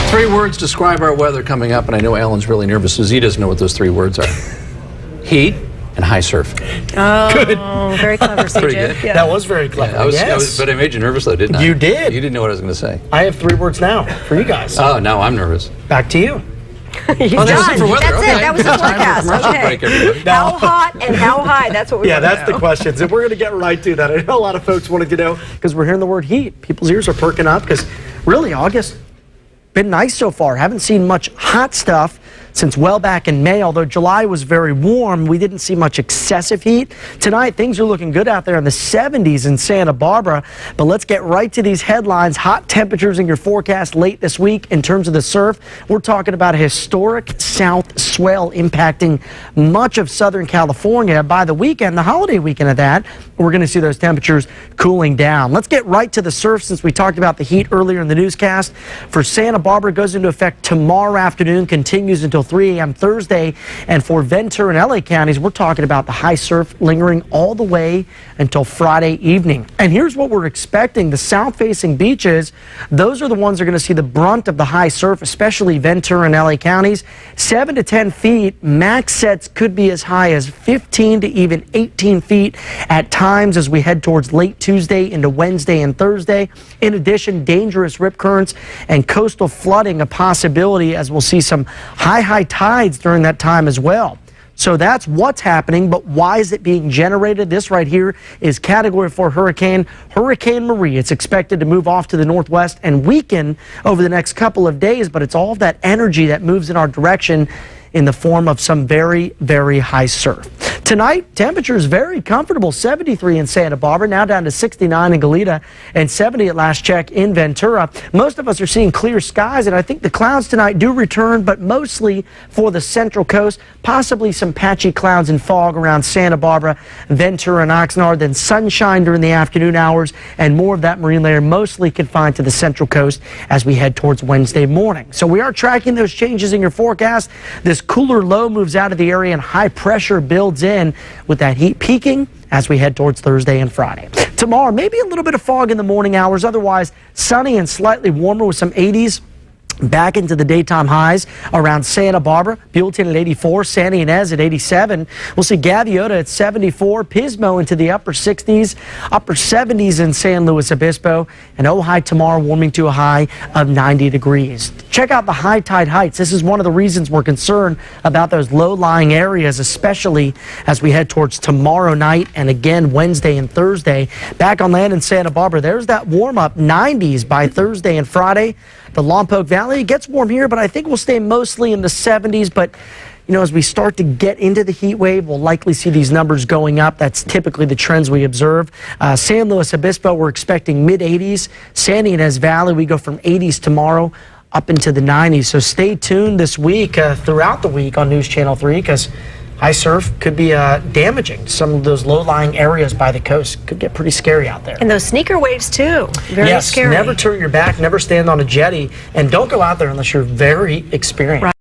3 words describe our weather coming up, and I know Alan's really nervous because he doesn't know what those 3 words are. Heat and high surf. Oh, Good. Very clever, CJ. Pretty good. Yeah. That was very clever. Yeah, but I made you nervous, though, didn't I? You did. You didn't know what I was going to say. I have 3 words now for you guys. Oh, now I'm nervous. Back to you. He's Oh, that's done. it for weather. That's Okay. it. That was the Time for forecast. commercial Okay. break, everybody. How hot and how high? That's what we Yeah, want to that's the know. questions. And we're going to get right to that. I know a lot of folks wanted to know because we're hearing the word heat. People's ears are perking up because really August been nice so far. Haven't seen much hot stuff since well back in May. Although July was very warm, we didn't see much excessive heat. Tonight, things are looking good out there in the 70s in Santa Barbara. But let's get right to these headlines. Hot temperatures in your forecast late this week in terms of the surf. We're talking about a historic south swell impacting much of Southern California. By the weekend, the holiday weekend of that, we're going to see those temperatures cooling down. Let's get right to the surf since we talked about the heat earlier in the newscast. For Santa Barbara, goes into effect tomorrow afternoon, continues until 3 a.m. Thursday. And for Ventura and LA counties, we're talking about the high surf lingering all the way until Friday evening. And here's what we're expecting. The south-facing beaches, those are the ones that are going to see the brunt of the high surf, especially Ventura and LA counties. 7 to 10 feet. Max sets could be as high as 15 to even 18 feet at times as we head towards late Tuesday into Wednesday and Thursday. In addition, dangerous rip currents and coastal flooding a possibility as we'll see some high tides during that time as well. So that's what's happening, but why is it being generated? This right here is Category 4 hurricane, Hurricane Marie. It's expected to move off to the northwest and weaken over the next couple of days, but it's all of that energy that moves in our direction in the form of some very, very high surf. Tonight, temperatures very comfortable, 73 in Santa Barbara, now down to 69 in Goleta and 70 at last check in Ventura. Most of us are seeing clear skies, and I think the clouds tonight do return, but mostly for the central coast, possibly some patchy clouds and fog around Santa Barbara, Ventura, and Oxnard, then sunshine during the afternoon hours, and more of that marine layer mostly confined to the central coast as we head towards Wednesday morning. So we are tracking those changes in your forecast. This cooler low moves out of the area and high pressure builds in with that heat peaking as we head towards Thursday and Friday. Tomorrow, maybe a little bit of fog in the morning hours, otherwise sunny and slightly warmer with some 80s. Back into the daytime highs around Santa Barbara, Buellton at 84, Santa Ynez at 87. We'll see Gaviota at 74, Pismo into the upper 60s, upper 70s in San Luis Obispo, and Ojai tomorrow warming to a high of 90 degrees. Check out the high tide heights. This is one of the reasons we're concerned about those low-lying areas, especially as we head towards tomorrow night and again Wednesday and Thursday. Back on land in Santa Barbara, there's that warm-up, 90s by Thursday and Friday. The Lompoc Valley gets warm here, but I think we'll stay mostly in the 70s. But, you know, as we start to get into the heat wave, we'll likely see these numbers going up. That's typically the trends we observe. San Luis Obispo, we're expecting mid-80s. Santa Ynez Valley, we go from 80s tomorrow up into the 90s. So stay tuned this week, throughout the week on News Channel 3, because high surf could be damaging. Some of those low-lying areas by the coast could get pretty scary out there. And those sneaker waves, too. Very scary. Never turn your back, never stand on a jetty, and don't go out there unless you're very experienced. Right.